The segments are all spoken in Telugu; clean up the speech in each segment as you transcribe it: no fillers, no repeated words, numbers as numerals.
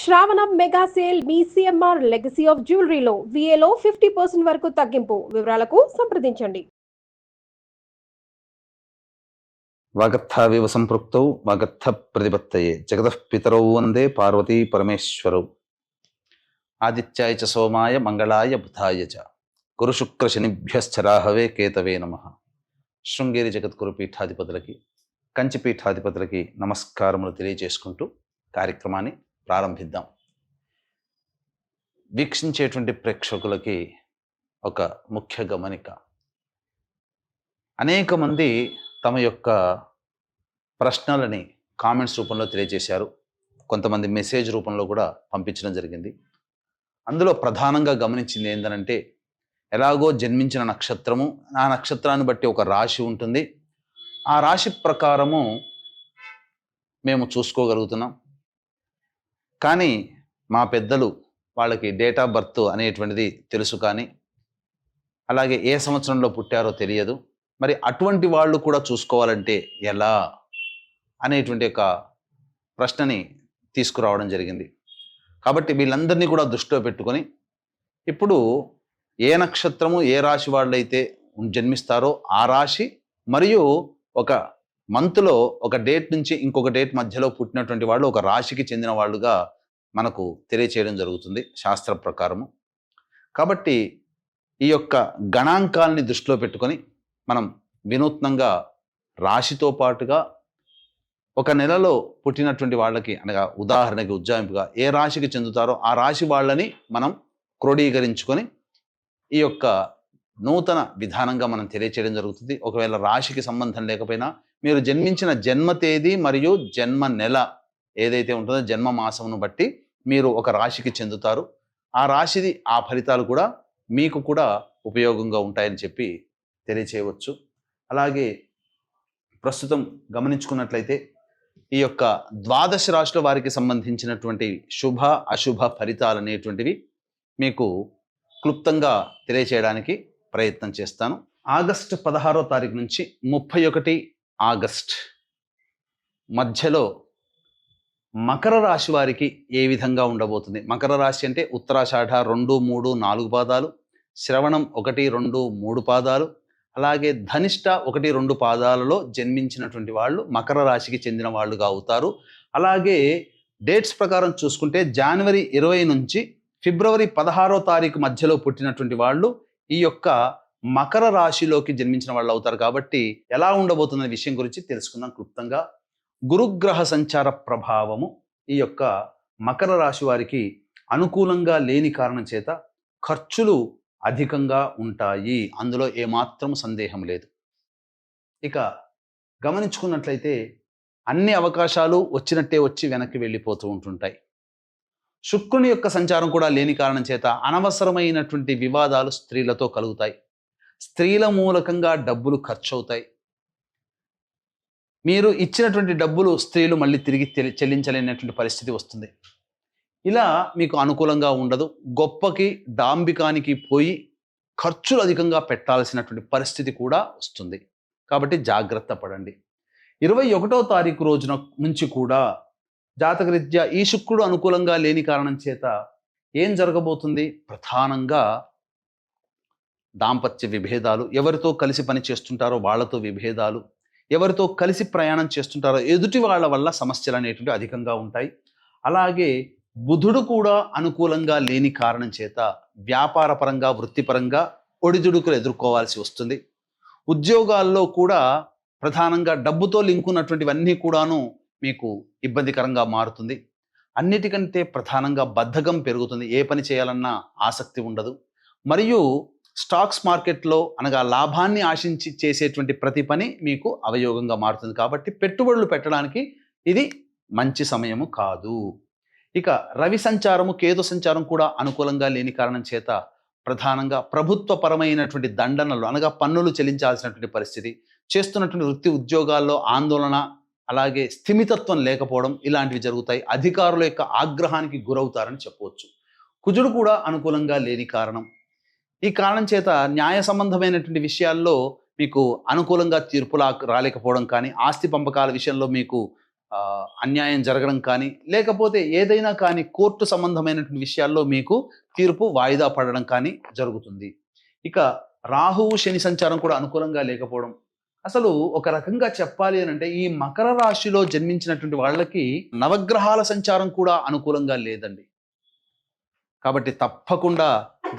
శ్రావణం మెగా సేల్ మీ సిఎంఆర్ లెగసీ ఆఫ్ జ్యువెలరీలో విఏలో 50% వరకు తగ్గింపు. వివరాలకు సంప్రదించండి. వాగర్థావివ సంపృక్తౌ వాగర్థ ప్రతిపత్తయే జగతః పితరౌ వందే పార్వతీ పరమేశ్వరౌ. ఆదిత్యాయ చ సోమాయ మంగళాయ బుధాయ చ గురు శుక్ర శనిభ్యశ్చ రాహవే కేతవే నమః. శృంగేరి జగద్గురు పీఠాధిపతులకి, కంచి పీఠాధిపతులకి నమస్కారములు తెలియజేసుకుంటూ కార్యక్రమాన్ని ప్రారంభిద్దాం. వీక్షించేటువంటి ప్రేక్షకులకి ఒక ముఖ్య గమనిక. అనేక మంది తమ యొక్క ప్రశ్నలని కామెంట్స్ రూపంలో తెలియజేశారు. కొంతమంది మెసేజ్ రూపంలో కూడా పంపించడం జరిగింది. అందులో ప్రధానంగా గమనించింది ఏంటంటే, ఎలాగో జన్మించిన నక్షత్రము, ఆ నక్షత్రాన్ని బట్టి ఒక రాశి ఉంటుంది, ఆ రాశి ప్రకారము మేము చూసుకోగలుగుతున్నాం. కానీ మా పెద్దలు వాళ్ళకి డేట్ ఆఫ్ బర్త్ అనేటువంటిది తెలుసు, కానీ అలాగే ఏ సంవత్సరంలో పుట్టారో తెలియదు. మరి అటువంటి వాళ్ళు కూడా చూసుకోవాలంటే ఎలా అనేటువంటి ఒక ప్రశ్నని తీసుకురావడం జరిగింది. కాబట్టి వీళ్ళందరినీ కూడా దృష్టిలో పెట్టుకొని ఇప్పుడు ఏ నక్షత్రము ఏ రాశి వాళ్ళైతే జన్మిస్తారో ఆ రాశి మరియు ఒక మంత్లో ఒక డేట్ నుంచి ఇంకొక డేట్ మధ్యలో పుట్టినటువంటి వాళ్ళు ఒక రాశికి చెందిన వాళ్ళుగా మనకు తెలియచేయడం జరుగుతుంది శాస్త్ర ప్రకారము. కాబట్టి ఈ యొక్క గణాంకాలని దృష్టిలో పెట్టుకొని మనం వినూత్నంగా రాశితో పాటుగా ఒక నెలలో పుట్టినటువంటి వాళ్ళకి, అనగా ఉదాహరణకి ఉజ్జాయింపుగా ఏ రాశికి చెందుతారో ఆ రాశి వాళ్ళని మనం క్రోడీకరించుకొని ఈ యొక్క నూతన విధానంగా మనం తెలియచేయడం జరుగుతుంది. ఒకవేళ రాశికి సంబంధం లేకపోయినా మీరు జన్మించిన జన్మ తేదీ మరియు జన్మ నెల ఏదైతే ఉంటుందో జన్మ మాసమును బట్టి మీరు ఒక రాశికి చెందుతారు. ఆ రాశిది ఆ ఫలితాలు కూడా మీకు కూడా ఉపయోగంగా ఉంటాయని చెప్పి తెలియచేయవచ్చు. అలాగే ప్రస్తుతం గమనించుకున్నట్లయితే ఈ యొక్క ద్వాదశ రాశుల వారికి సంబంధించినటువంటి శుభ అశుభ ఫలితాలు అనేటువంటివి మీకు క్లుప్తంగా తెలియచేయడానికి ప్రయత్నం చేస్తాను. ఆగస్టు 16వ తారీఖు నుంచి 31 ఆగస్ట్ మధ్యలో మకర రాశి వారికి ఏ విధంగా ఉండబోతుంది. మకర రాశి అంటే ఉత్తరాషాఢ 2, 3, 4 పాదాలు, శ్రవణం 1, 2, 3 పాదాలు, అలాగే ధనిష్ట 1, 2 పాదాలలో జన్మించినటువంటి వాళ్ళు మకర రాశికి చెందిన వాళ్ళుగా అవుతారు. అలాగే డేట్స్ ప్రకారం చూసుకుంటే జనవరి 20 నుంచి ఫిబ్రవరి 16వ తారీఖు మధ్యలో పుట్టినటువంటి వాళ్ళు ఈ యొక్క మకర రాశిలోకి జన్మించిన వాళ్ళు అవుతారు. కాబట్టి ఎలా ఉండబోతున్న విషయం గురించి తెలుసుకుందాం క్లుప్తంగా. గురుగ్రహ సంచార ప్రభావము ఈ యొక్క మకర రాశి వారికి అనుకూలంగా లేని కారణం చేత ఖర్చులు అధికంగా ఉంటాయి, అందులో ఏమాత్రం సందేహం లేదు. ఇక గమనించుకున్నట్లయితే అన్ని అవకాశాలు వచ్చినట్టే వచ్చి వెనక్కి వెళ్ళిపోతూ ఉంటుంటాయి. శుక్రుని యొక్క సంచారం కూడా లేని కారణం చేత అనవసరమైనటువంటి వివాదాలు స్త్రీలతో కలుగుతాయి. స్త్రీల మూలకంగా డబ్బులు ఖర్చు అవుతాయి. మీరు ఇచ్చినటువంటి డబ్బులు స్త్రీలు మళ్ళీ తిరిగి చెల్లించలేనటువంటి పరిస్థితి వస్తుంది. ఇలా మీకు అనుకూలంగా ఉండదు. గొప్పకి డాంబికానికి పోయి ఖర్చులు అధికంగా పెట్టాల్సినటువంటి పరిస్థితి కూడా వస్తుంది. కాబట్టి జాగ్రత్త పడండి. 21వ తారీఖు రోజున నుంచి కూడా జాతకరీత్యా ఈ శుక్రుడు అనుకూలంగా లేని కారణం చేత ఏం జరగబోతుంది? ప్రధానంగా దాంపత్య విభేదాలు, ఎవరితో కలిసి పని చేస్తుంటారో వాళ్ళతో విభేదాలు, ఎవరితో కలిసి ప్రయాణం చేస్తుంటారో ఎదుటి వాళ్ళ వల్ల సమస్యలు అనేటువంటి అధికంగా ఉంటాయి. అలాగే బుధుడు కూడా అనుకూలంగా లేని కారణం చేత వ్యాపార పరంగా వృత్తిపరంగా ఒడిదుడుకులు ఎదుర్కోవాల్సి వస్తుంది. ఉద్యోగాల్లో కూడా ప్రధానంగా డబ్బుతో లింక్ ఉన్నటువంటివన్నీ కూడాను మీకు ఇబ్బందికరంగా మారుతుంది. అన్నిటికంటే ప్రధానంగా బద్ధకం పెరుగుతుంది. ఏ పని చేయాలన్నా ఆసక్తి ఉండదు. మరియు స్టాక్స్ మార్కెట్లో అనగా లాభాన్ని ఆశించి చేసేటువంటి ప్రతి పని మీకు అవయోగంగా మారుతుంది. కాబట్టి పెట్టుబడులు పెట్టడానికి ఇది మంచి సమయము కాదు. ఇక రవి సంచారము కేతు సంచారం కూడా అనుకూలంగా లేని కారణం చేత ప్రధానంగా ప్రభుత్వపరమైనటువంటి దండనలు అనగా పన్నులు చెల్లించాల్సినటువంటి పరిస్థితి, చేస్తున్నటువంటి వృత్తి ఉద్యోగాల్లో ఆందోళన, అలాగే స్థిమితత్వం లేకపోవడం ఇలాంటివి జరుగుతాయి. అధికారుల యొక్క ఆగ్రహానికి గురవుతారని చెప్పవచ్చు. కుజుడు కూడా అనుకూలంగా లేని కారణం. ఈ కారణం చేత న్యాయ సంబంధమైనటువంటి విషయాల్లో మీకు అనుకూలంగా తీర్పులా రాలేకపోవడం కానీ, ఆస్తి పంపకాల విషయంలో మీకు అన్యాయం జరగడం కానీ లేకపోతే ఏదైనా కానీ కోర్టు సంబంధమైనటువంటి విషయాల్లో మీకు తీర్పు వాయిదా పడడం కానీ జరుగుతుంది. ఇక రాహువు శని సంచారం కూడా అనుకూలంగా లేకపోవడం, అసలు ఒక రకంగా చెప్పాలి అని అంటే ఈ మకర రాశిలో జన్మించినటువంటి వాళ్ళకి నవగ్రహాల సంచారం కూడా అనుకూలంగా లేదండి. కాబట్టి తప్పకుండా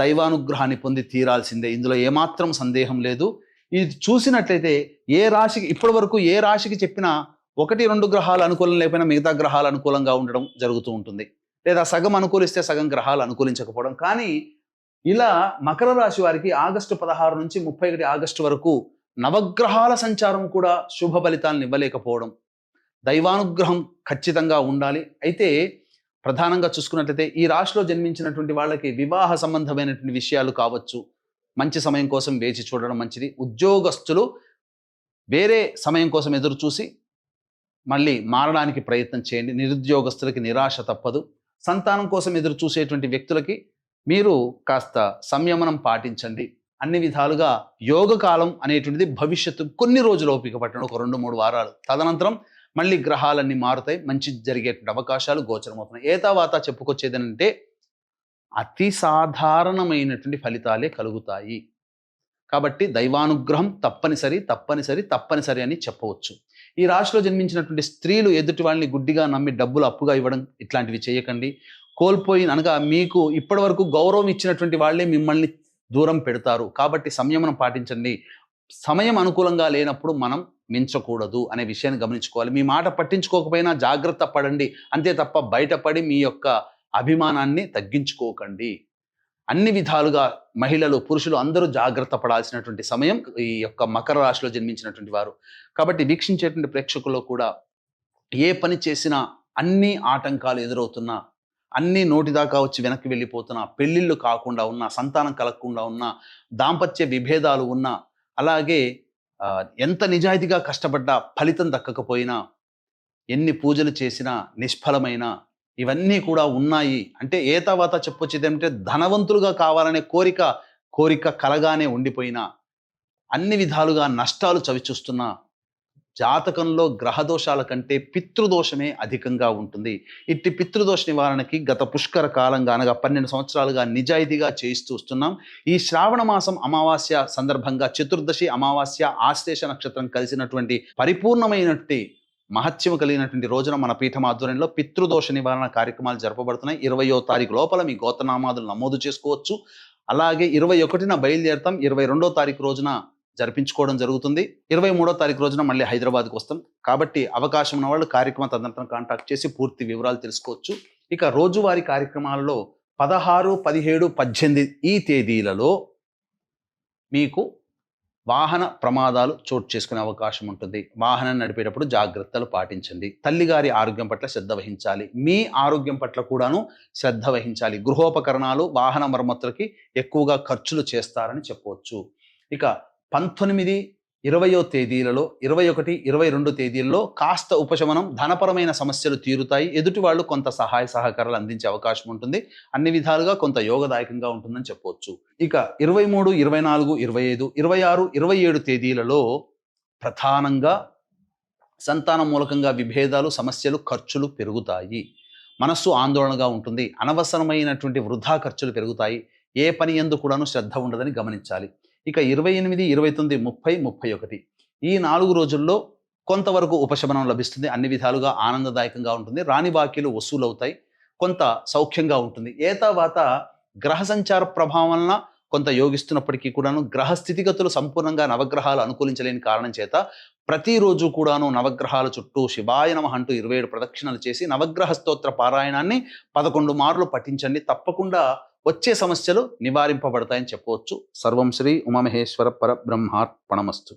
దైవానుగ్రహాన్ని పొంది తీరాల్సిందే, ఇందులో ఏమాత్రం సందేహం లేదు. ఇది చూసినట్లయితే ఏ రాశికి ఇప్పటి వరకు ఏ రాశికి చెప్పినా 1-2 గ్రహాలు అనుకూలం లేకపోయినా మిగతా గ్రహాలు అనుకూలంగా ఉండడం జరుగుతూ ఉంటుంది, లేదా సగం అనుకూలిస్తే సగం గ్రహాలు అనుకూలించకపోవడం. కానీ ఇలా మకర రాశి వారికి ఆగస్టు 16 నుంచి 31 ఆగస్టు వరకు నవగ్రహాల సంచారం కూడా శుభ ఫలితాలను ఇవ్వలేకపోవడం, దైవానుగ్రహం ఖచ్చితంగా ఉండాలి. అయితే ప్రధానంగా చూసుకున్నట్లయితే ఈ రాశిలో జన్మించినటువంటి వాళ్ళకి వివాహ సంబంధమైనటువంటి విషయాలు కావచ్చు, మంచి సమయం కోసం వేచి చూడడం మంచిది. ఉద్యోగస్తులు వేరే సమయం కోసం ఎదురు చూసి మళ్ళీ మారడానికి ప్రయత్నం చేయండి. నిరుద్యోగస్తులకి నిరాశ తప్పదు. సంతానం కోసం ఎదురు చూసేటువంటి వ్యక్తులకి మీరు కాస్త సంయమనం పాటించండి. అన్ని విధాలుగా యోగకాలం అనేటువంటిది భవిష్యత్తు కొన్ని రోజులు ఓపిక పట్టడం, ఒక 2-3 వారాలు. తదనంతరం మళ్ళీ గ్రహాలన్నీ మారుతాయి, మంచి జరిగేటువంటి అవకాశాలు గోచరమవుతున్నాయి. ఏతావాత చెప్పుకొచ్చేదనంటే అతి సాధారణమైనటువంటి ఫలితాలే కలుగుతాయి. కాబట్టి దైవానుగ్రహం తప్పనిసరి అని చెప్పవచ్చు. ఈ రాశిలో జన్మించినటువంటి స్త్రీలు ఎదుటి వాళ్ళని గుడ్డిగా నమ్మి డబ్బులు అప్పుగా ఇవ్వడం ఇట్లాంటివి చేయకండి. కోల్పోయి అనగా మీకు ఇప్పటి వరకు గౌరవం ఇచ్చినటువంటి వాళ్ళే మిమ్మల్ని దూరం పెడతారు. కాబట్టి సంయమనం పాటించండి. సమయం అనుకూలంగా లేనప్పుడు మనం మించకూడదు అనే విషయాన్ని గమనించుకోవాలి. మీ మాట పట్టించుకోకపోయినా జాగ్రత్త పడండి, అంతే తప్ప బయటపడి మీ యొక్క అభిమానాన్ని తగ్గించుకోకండి. అన్ని విధాలుగా మహిళలు పురుషులు అందరూ జాగ్రత్త పడాల్సినటువంటి సమయం ఈ యొక్క మకర రాశిలో జన్మించినటువంటి వారు. కాబట్టి వీక్షించేటువంటి ప్రేక్షకుల్లో కూడా ఏ పని చేసినా అన్ని ఆటంకాలు ఎదురవుతున్నా, అన్ని నోటిదాకా వచ్చి వెనక్కి వెళ్ళిపోతున్నా, పెళ్ళిళ్ళు కాకుండా ఉన్నా, సంతానం కలగకుండా ఉన్నా, దాంపత్య విభేదాలు ఉన్నా, అలాగే ఎంత నిజాయితీగా కష్టపడ్డా ఫలితం దక్కకపోయినా, ఎన్ని పూజలు చేసినా నిష్ఫలమైనా, ఇవన్నీ కూడా ఉన్నాయి. అంటే ఏతావాత చెప్పొచ్చేది ఏమంటే ధనవంతులుగా కావాలనే కోరిక కలగానే ఉండిపోయినా, అన్ని విధాలుగా నష్టాలు చవిచూస్తున్నా, జాతకంలో గ్రహదోషాల కంటే పితృదోషమే అధికంగా ఉంటుంది. ఇట్టి పితృదోష నివారణకి గత పుష్కర కాలంగా అనగా 12 సంవత్సరాలుగా నిజాయితీగా చేయిస్తూ వస్తున్నాం. ఈ శ్రావణ మాసం అమావాస్య సందర్భంగా చతుర్దశి అమావాస్య ఆశ్లేష నక్షత్రం కలిసినటువంటి పరిపూర్ణమైనటువంటి మహత్యము కలిగినటువంటి రోజున మన పీఠం ఆధ్వర్యంలో పితృదోష నివారణ కార్యక్రమాలు జరపబడుతున్నాయి. 20వ తారీఖు లోపల మీ గోత్రనామాదులు నమోదు చేసుకోవచ్చు. అలాగే 21న బయలుదేరతాం. 22వ తారీఖు రోజున జరిపించుకోవడం జరుగుతుంది. 23వ తారీఖు రోజున మళ్ళీ హైదరాబాద్కి వస్తాం. కాబట్టి అవకాశం ఉన్న వాళ్ళు కార్యక్రమం తదనంతరం కాంటాక్ట్ చేసి పూర్తి వివరాలు తెలుసుకోవచ్చు. ఇక రోజువారీ కార్యక్రమాలలో 16, 17, 18 ఈ తేదీలలో మీకు వాహన ప్రమాదాలు చోటు చేసుకునే అవకాశం ఉంటుంది. వాహనం నడిపేటప్పుడు జాగ్రత్తలు పాటించండి. తల్లిగారి ఆరోగ్యం పట్ల శ్రద్ధ వహించాలి. మీ ఆరోగ్యం పట్ల కూడాను శ్రద్ధ వహించాలి. గృహోపకరణాలు, వాహన మరమ్మతులకి ఎక్కువగా ఖర్చులు చేస్తారని చెప్పవచ్చు. ఇక 19, 20వ తేదీలలో 21, 22 తేదీల్లో కాస్త ఉపశమనం, ధనపరమైన సమస్యలు తీరుతాయి. ఎదుటి వాళ్ళు కొంత సహాయ సహకారాలు అందించే అవకాశం ఉంటుంది. అన్ని విధాలుగా కొంత యోగదాయకంగా ఉంటుందని చెప్పవచ్చు. ఇక 23, 24, 25, 26, 27 తేదీలలో ప్రధానంగా సంతానం మూలకంగా విభేదాలు, సమస్యలు, ఖర్చులు పెరుగుతాయి. మనస్సు ఆందోళనగా ఉంటుంది. అనవసరమైనటువంటి వృధా ఖర్చులు పెరుగుతాయి. ఏ పని యందు కూడాను శ్రద్ధ ఉండదని గమనించాలి. ఇక 28, 29, 30, 31 ఈ 4 రోజుల్లో కొంతవరకు ఉపశమనం లభిస్తుంది. అన్ని విధాలుగా ఆనందదాయకంగా ఉంటుంది. రాని బాకీలు వసూలవుతాయి. కొంత సౌఖ్యంగా ఉంటుంది. ఏతావాత గ్రహ సంచార ప్రభావం వలన కొంత యోగిస్తున్నప్పటికీ కూడాను గ్రహ స్థితిగతులు సంపూర్ణంగా నవగ్రహాలు అనుకూలించలేని కారణం చేత ప్రతిరోజు కూడాను నవగ్రహాల చుట్టూ శివాయ నమః అంటూ 27 ప్రదక్షిణలు చేసి నవగ్రహ స్తోత్ర పారాయణాన్ని 11 మార్లు పఠించండి. తప్పకుండా వచ్చే సమస్యలు నివారింపబడతాయని చెప్పవచ్చు. సర్వం శ్రీ ఉమామహేశ్వర పరబ్రహ్మార్పణమస్తు.